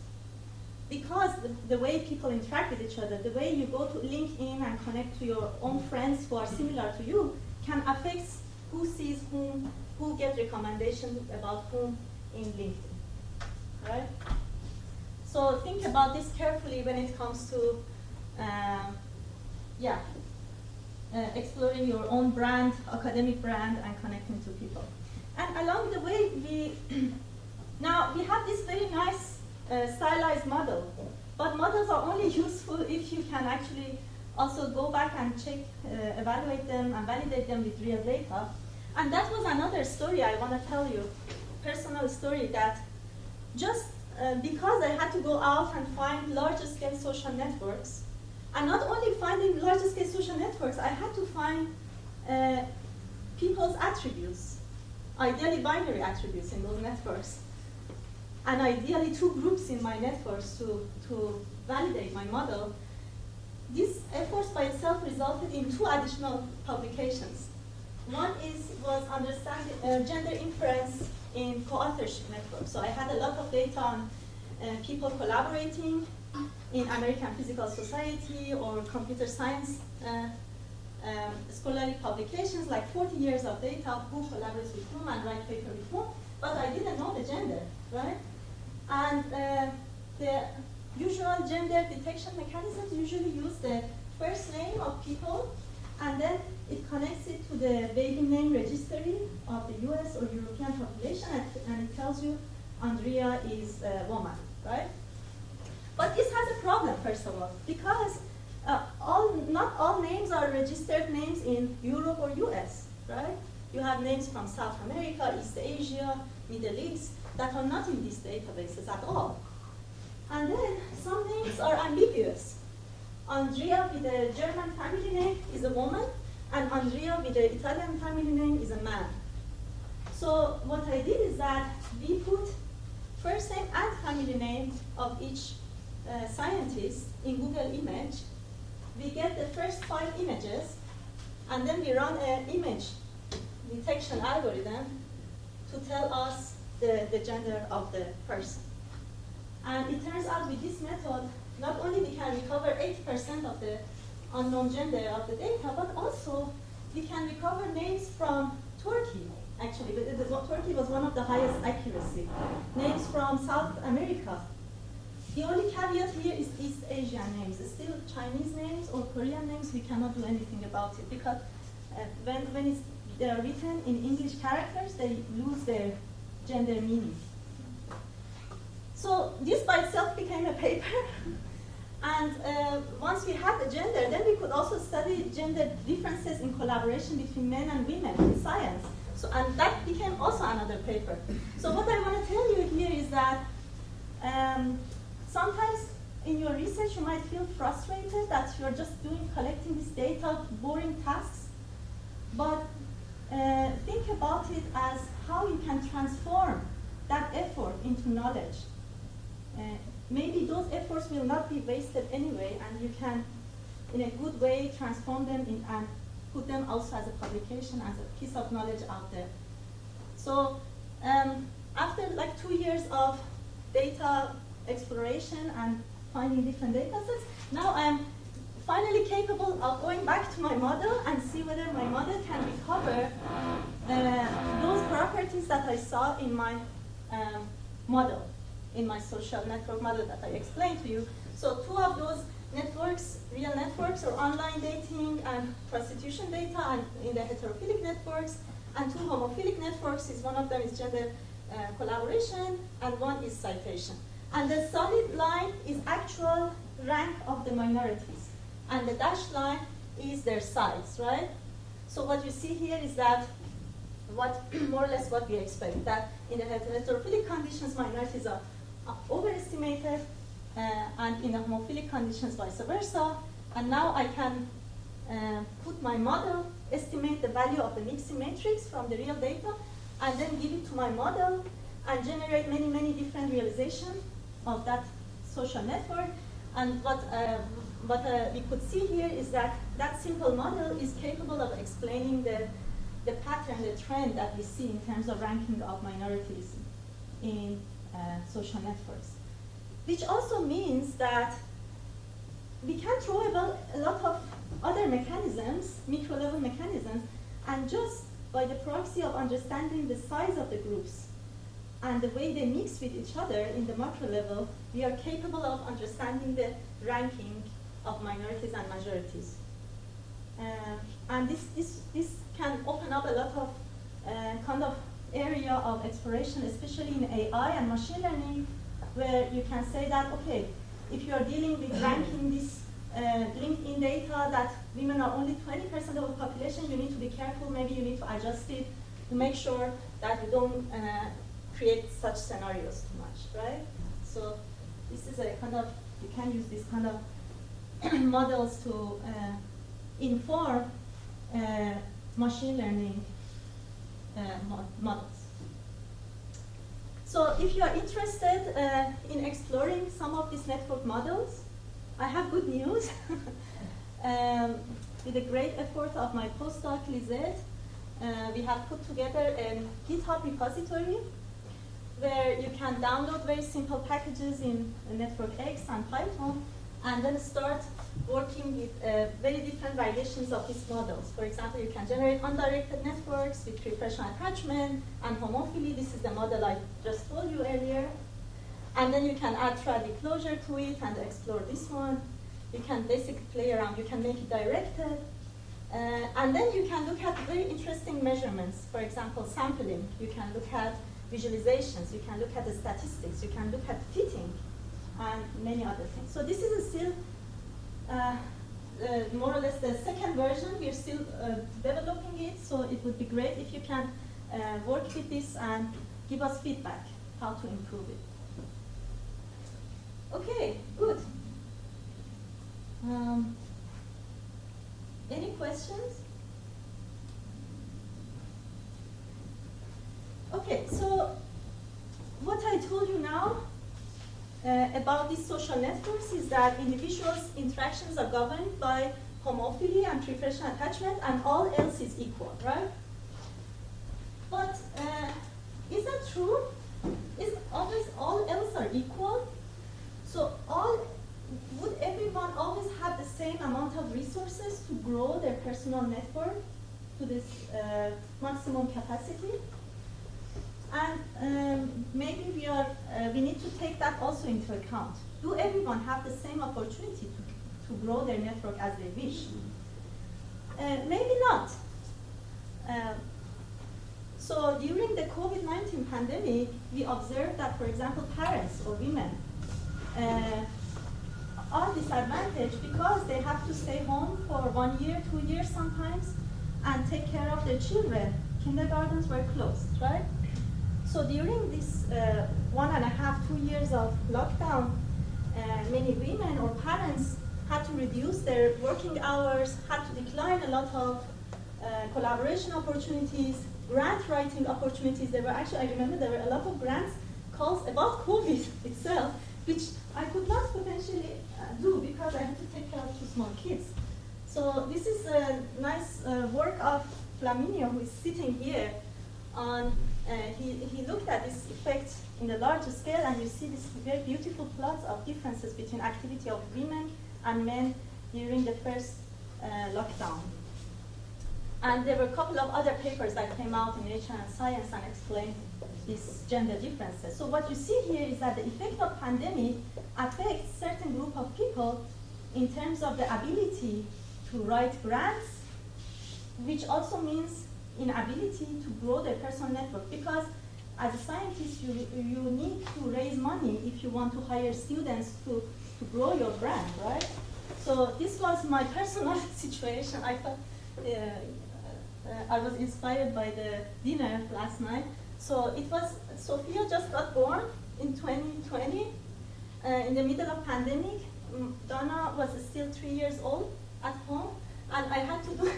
because the way people interact with each other, the way you go to LinkedIn and connect to your own friends who are similar to you can affect who sees whom, who gets recommendations about whom in LinkedIn, right? So think about this carefully when it comes to, exploring your own brand, academic brand, and connecting to people. And along the way, now we have this very nice stylized model, but models are only useful if you can actually also go back and check, evaluate them, and validate them with real data. And that was another story I want to tell you, personal story, that just because I had to go out and find larger scale social networks, and not only finding larger scale social networks, I had to find people's attributes, ideally binary attributes in those networks, and ideally two groups in my networks to validate my model. This effort by itself resulted in 2 additional publications. One was understanding gender inference in co-authorship networks. So I had a lot of data on people collaborating in American Physical Society or computer science scholarly publications, like 40 years of data, who collaborates with whom and write paper with whom, but I didn't know the gender, right? And the usual gender detection mechanisms usually use the first name of people, and then it connects it to the baby name registry of the US or European population, and it tells you Andrea is a woman, right? But this has a problem, first of all, because not all names are registered names in Europe or US, right? You have names from South America, East Asia, Middle East, that are not in these databases at all. And then some names are ambiguous. Andrea with a German family name is a woman, and Andrea with an Italian family name is a man. So what I did is that we put first name and family name of each scientist in Google image. We get the first 5 images, and then we run an image detection algorithm to tell us the gender of the person. And it turns out with this method, not only we can recover 80% of the unknown gender of the data, but also we can recover names from Turkey, actually. Turkey was one of the highest accuracy. Names from South America. The only caveat here is East Asian names. Still Chinese names or Korean names, we cannot do anything about it because when they are written in English characters, they lose their gender meaning. So this by itself became a paper. And once we had the gender, then we could also study gender differences in collaboration between men and women in science. So, and that became also another paper. So what I want to tell you here is that sometimes in your research you might feel frustrated that you're just collecting this data, boring tasks. But think about it as how you can transform that effort into knowledge. Maybe those efforts will not be wasted anyway, and you can, in a good way, transform them and put them also as a publication, as a piece of knowledge out there. So after like 2 years of data exploration and finding different data sets, now I'm finally capable of going back to my model and see whether my model can recover those properties that I saw in my model, in my social network model that I explained to you. So 2 of those networks, real networks, are online dating and prostitution data, and in the heterophilic networks, and 2 homophilic networks, one of them is gender collaboration, and one is citation. And the solid line is actual rank of the minorities, and the dashed line is their size, right? So what you see here is that more or less what we expect, that in the heterophilic conditions, minorities are overestimated, and in the homophilic conditions, vice versa. And now I can put my model, estimate the value of the mixing matrix from the real data, and then give it to my model and generate many, many different realizations of that social network. And what we could see here is that that simple model is capable of explaining the pattern, the trend that we see in terms of ranking of minorities in social networks. Which also means that we can throw about a lot of other mechanisms, micro-level mechanisms, and just by the proxy of understanding the size of the groups and the way they mix with each other in the macro level, we are capable of understanding the ranking of minorities and majorities. And this can open up a lot of kind of area of exploration, especially in AI and machine learning, where you can say that, okay, if you are dealing with ranking this LinkedIn data that women are only 20% of the population, you need to be careful, maybe you need to adjust it to make sure that you don't create such scenarios too much, right? So this is a kind of, you can use this kind of models to inform machine learning models. So if you are interested in exploring some of these network models, I have good news. With a great effort of my postdoc, Lisette, we have put together a GitHub repository where you can download very simple packages in Network X and Python, and then start working with very different variations of these models. For example, you can generate undirected networks with repression attachment and homophily. This is the model I just told you earlier. And then you can add triadic closure to it and explore this one. You can basically play around. You can make it directed. And then you can look at very interesting measurements. For example, sampling. You can look at visualizations. You can look at the statistics. You can look at fitting and many other things. So this is still more or less the second version. We're still developing it, so it would be great if you can work with this and give us feedback how to improve it. Okay, good. Any questions? Okay, so what I told you now about these social networks is that individuals' interactions are governed by homophily and preferential attachment, and all else is equal, right? But is that true? Is always all else are equal? personal network to this maximum capacity. And maybe we need to take that also into account. Do everyone have the same opportunity to grow their network as they wish? Maybe not. So during the COVID-19 pandemic, we observed that, for example, parents or women are disadvantaged because they have to stay home for 1 year, 2 years sometimes, and take care of their children. Kindergartens were closed, right? So during this 1.5, 2 years of lockdown, many women or parents had to reduce their working hours, had to decline a lot of collaboration opportunities, grant writing opportunities. There were actually, I remember there were a lot of grants calls about COVID itself, which I could not potentially do because I had to take care of 2 small kids. So this is a nice work of Flaminio, who is sitting here. He looked at this effect in a larger scale, and you see this very beautiful plots of differences between activity of women and men during the first lockdown. And there were a couple of other papers that came out in Nature and Science and explained these gender differences. So what you see here is that the effect of pandemic affects certain group of people in terms of the ability to write grants, which also means inability to grow their personal network, because as a scientist you need to raise money if you want to hire students to grow your brand, right? So this was my personal situation. I thought I was inspired by the dinner last night. So it was, Sophia just got born in 2020 in the middle of pandemic. Donna was still 3 years old at home, and I had to do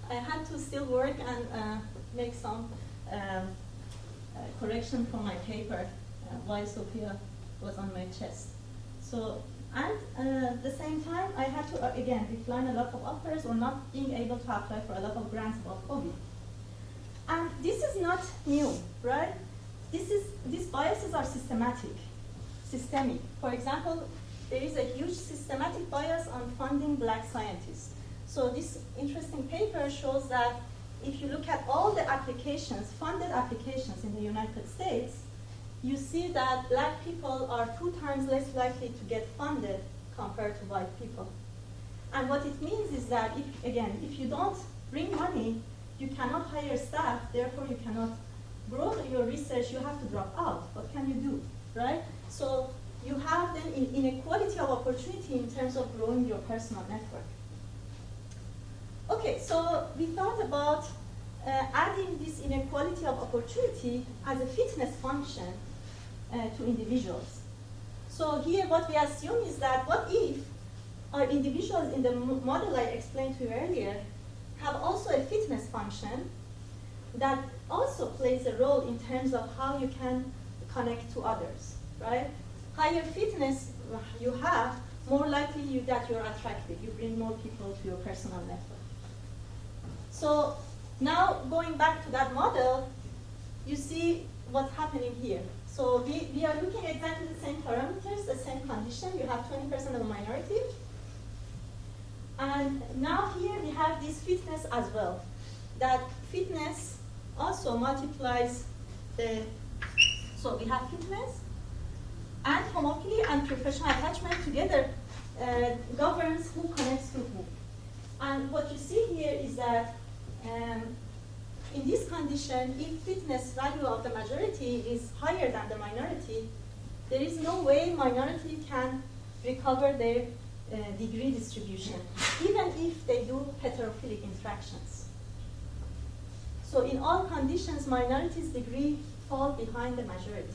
I had to still work and make some correction for my paper while Sophia was on my chest. So, and at the same time, I had to, again, decline a lot of offers or not being able to apply for a lot of grants about COVID. And this is not new, right? These biases are systemic. For example, there is a huge systematic bias on funding Black scientists. So this interesting paper shows that if you look at all the applications, funded applications in the United States, you see that Black people are 2 times less likely to get funded compared to white people. And what it means is that, if you don't bring money, you cannot hire staff, therefore you cannot grow your research, you have to drop out. What can you do, right? So you have then inequality of opportunity in terms of growing your personal network. Okay, so we thought about adding this inequality of opportunity as a fitness function to individuals. So here what we assume is that what if our individuals in the model I explained to you earlier have also a fitness function that also plays a role in terms of how you can connect to others, right? Higher fitness you have, more likely that you're attractive. You bring more people to your personal network. So now going back to that model, you see what's happening here. So we are looking at exactly the same parameters, the same condition. You have 20% of a minority. And now here we have this fitness as well. That fitness also multiplies the, so we have fitness and homophily and professional attachment together governs who connects to who. And what you see here is that in this condition, if fitness value of the majority is higher than the minority, there is no way minority can recover their degree distribution, even if they do heterophilic interactions. So in all conditions, minorities' degree fall behind the majority,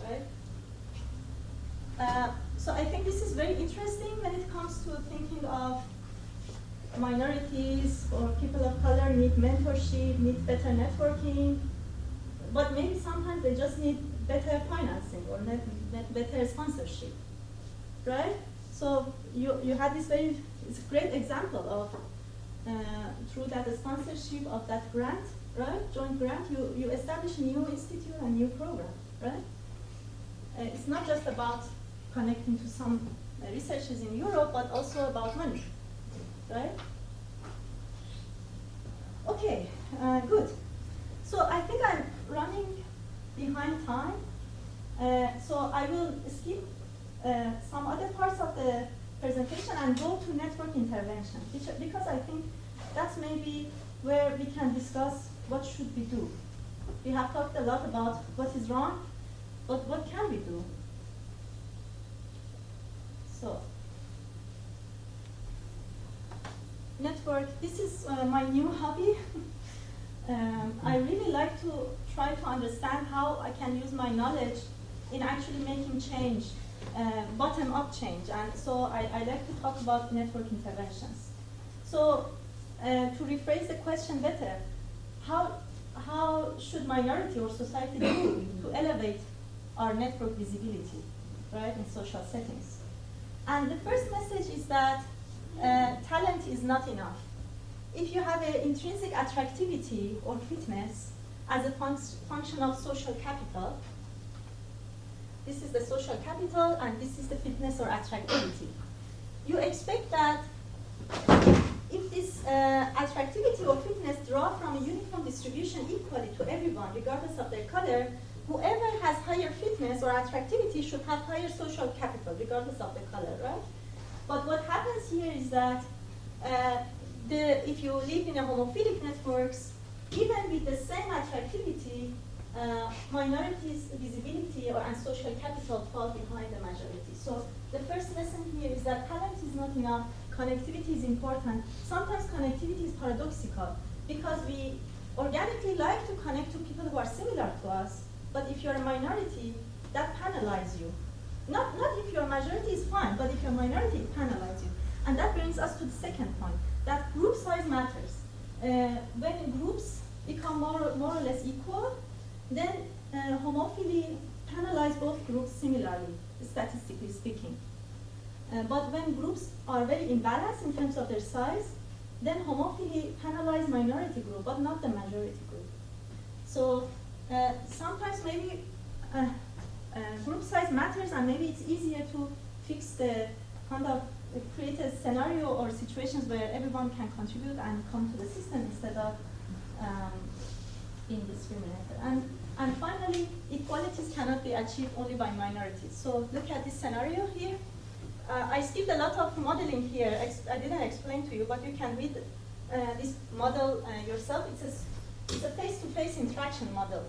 right? So I think this is very interesting when it comes to thinking of minorities or people of color need mentorship, need better networking, but maybe sometimes they just need better financing or better sponsorship, right? So you had this it's a great example of through that sponsorship of that grant, right? Joint grant, you establish a new institute and new program, right? It's not just about connecting to some researchers in Europe, but also about money, right? Okay, good. So I think I'm running behind time. So I will skip some other parts of the presentation and go to network intervention, because I think that's maybe where we can discuss what should we do. We have talked a lot about what is wrong, but what can we do? So, network, this is my new hobby. I really like to try to understand how I can use my knowledge in actually making change, bottom-up change. And so I like to talk about network interventions. So to rephrase the question better, how should minority or society do to elevate our network visibility, right, in social settings? And the first message is that talent is not enough. If you have an intrinsic attractivity or fitness as a function of social capital, this is the social capital and this is the fitness or attractivity. You expect that if this attractivity or fitness draw from a uniform distribution equally to everyone, regardless of their color, whoever has higher fitness or attractivity should have higher social capital, regardless of the color, right? But what happens here is that if you live in a homophilic networks, even with the same attractivity, minorities' visibility and social capital fall behind the majority. So the first lesson here is that talent is not enough, connectivity is important. Sometimes connectivity is paradoxical because we organically like to connect to people who are similar to us, but if you're a minority, that penalizes you. Not if your majority is fine, but if you're a minority, it penalizes you. And that brings us to the second point, that group size matters. When groups become more or less equal, then homophily penalize both groups similarly, statistically speaking. But when groups are very imbalanced in terms of their size, then homophily penalize minority group, but not the majority group. So sometimes maybe group size matters, and maybe it's easier to fix the kind of create a scenario or situations where everyone can contribute and come to the system instead of being discriminated. And finally, equalities cannot be achieved only by minorities. So look at this scenario here. I skipped a lot of modeling here. I didn't explain to you, but you can read this model yourself. It's a face-to-face interaction model.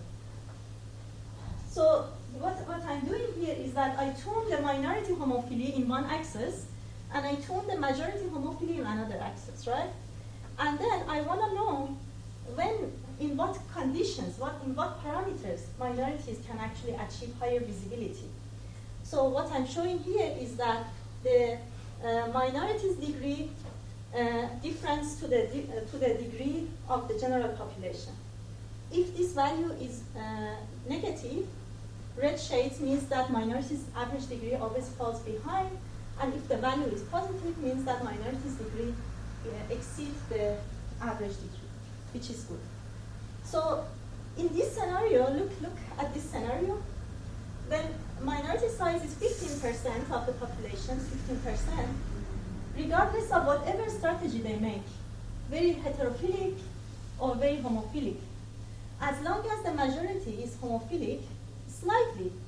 So what I'm doing here is that I tune the minority homophily in one axis, and I tune the majority homophily in another axis, right? And then I want to know in what conditions, in what parameters minorities can actually achieve higher visibility. So what I'm showing here is that the minorities degree difference to the degree of the general population. If this value is negative, red shades means that minorities' average degree always falls behind, and if the value is positive, means that minorities' degree exceeds the average degree, which is good. So in this scenario, look at this scenario. When minority size is 15% of the population, 15%, regardless of whatever strategy they make, very heterophilic or very homophilic, as long as the majority is homophilic,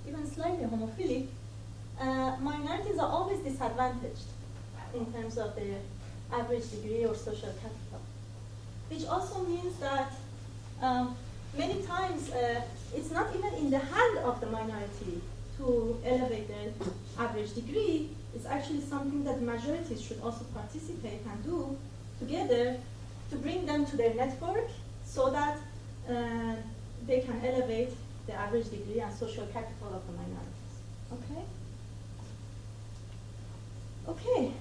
even slightly homophilic, minorities are always disadvantaged in terms of their average degree or social capital. Which also means that many times it's not even in the hand of the minority to elevate their average degree. It's actually something that majorities should also participate and do together to bring them to their network so that they can elevate the average degree and social capital of the minorities. Okay? Okay.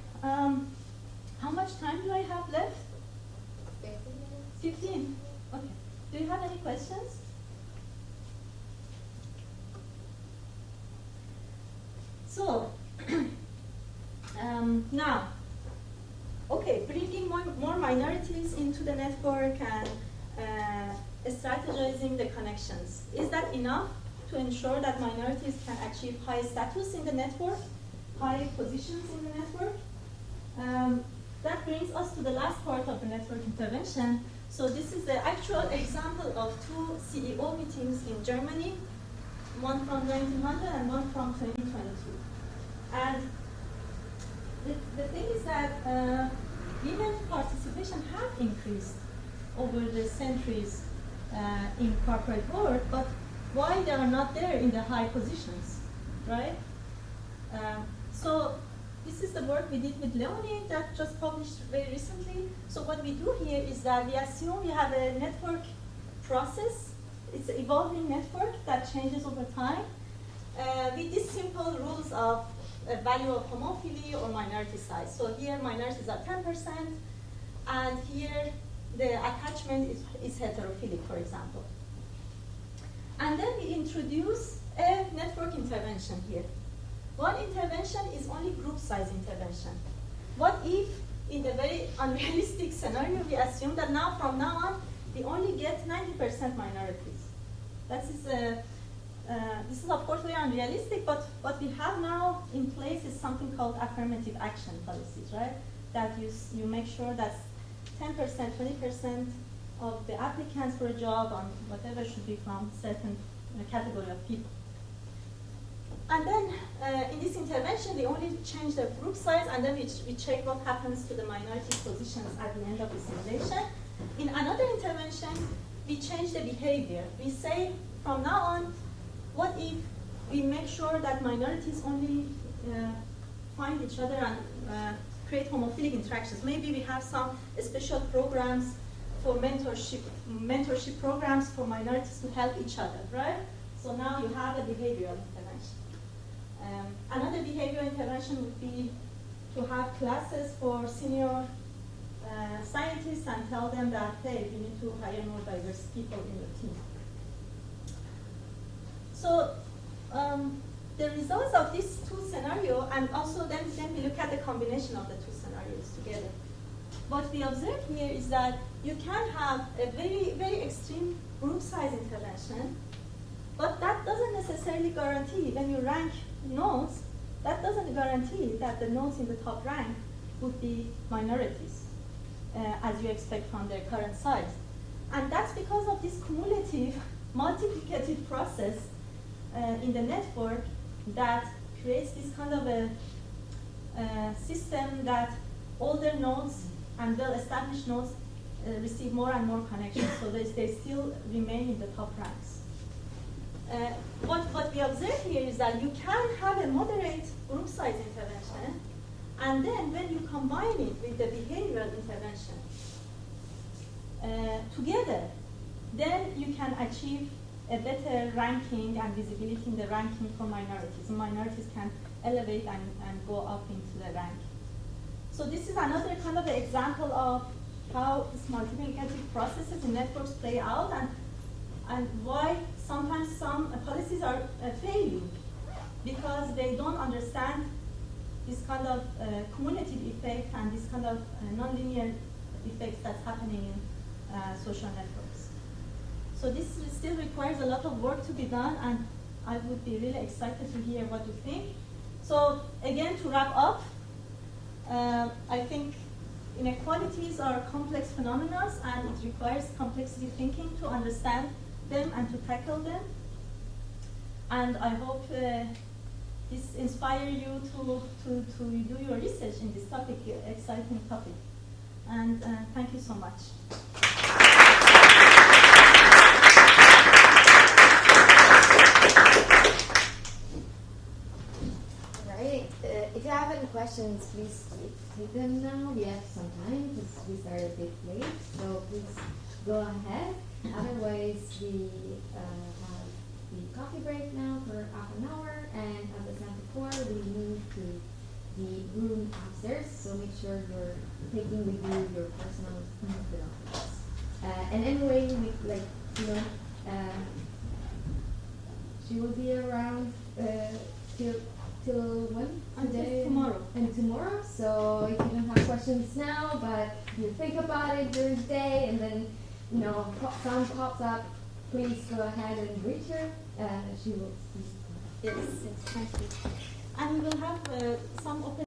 How much time do I have left? 15. Okay. Do you have any questions? So, now, okay, bringing more minorities into the network and strategizing the connections. Is that enough to ensure that minorities can achieve high status in the network, high positions in the network? That brings us to the last part of the network intervention, So this is the actual example of two CEO meetings in Germany, one from 1900 and one from 2022. And the thing is that women participation have increased over the centuries in corporate world, but why they are not there in the high positions, right? So this is the work we did with Leonie that just published very recently. So what we do here is that we assume we have a network process. It's an evolving network that changes over time with these simple rules of value of homophily or minority size. So here minorities are 10%, and here the attachment is heterophilic, for example. And then we introduce a network intervention here. One intervention is only group size intervention. What if, in a very unrealistic scenario, we assume that from now on, we only get 90% minorities? This is of course very unrealistic, but what we have now in place is something called affirmative action policies, right? That you make sure that 10%, 20% of the applicants for a job on whatever should be from certain category of people. And then in this intervention, we only change the group size, and then we check what happens to the minority positions at the end of the simulation. In another intervention, we change the behavior. We say, from now on, what if we make sure that minorities only find each other and create homophilic interactions? Maybe we have some special programs for mentorship programs for minorities to help each other, right? So now you have a behavioral intervention. Another behavioral intervention would be to have classes for senior scientists and tell them that, hey, you need to hire more diverse people in your team. So the results of these two scenarios, and also then we look at the combination of the two scenarios together. What we observe here is that you can have a very, very extreme group size intervention, but that doesn't necessarily guarantee, when you rank nodes, that doesn't guarantee that the nodes in the top rank would be minorities, as you expect from their current size. And that's because of this cumulative, multiplicative process in the network that creates this kind of a system that older nodes and well-established nodes receive more and more connections, so they still remain in the top ranks. What we observe here is that you can have a moderate group size intervention, and then when you combine it with the behavioral intervention together, then you can achieve a better ranking and visibility in the ranking for minorities. Minorities can elevate and go up into the rank. So this is another kind of an example of how these multiplicative processes in networks play out, and why sometimes some policies are failing, because they don't understand this kind of cumulative effect and this kind of nonlinear effects that's happening in social networks. So this still requires a lot of work to be done, and I would be really excited to hear what you think. So again, to wrap up, I think inequalities are complex phenomena, and it requires complexity thinking to understand them and to tackle them. And I hope this inspires you to do your research in this topic, exciting topic. And thank you so much. Right. If you have any questions, please take them now. We have some time because we started a bit late, so please go ahead. Otherwise, we have the coffee break now for half an hour, and as I said before, we move to the room upstairs, so make sure you're taking with you your personal belongings. And anyway, she will be around till when? Today? Tomorrow. And tomorrow. So if you don't have questions now, but you think about it during the day, and then something pops up, please go ahead and reach her. She will. Yes, thank you. And we will have some open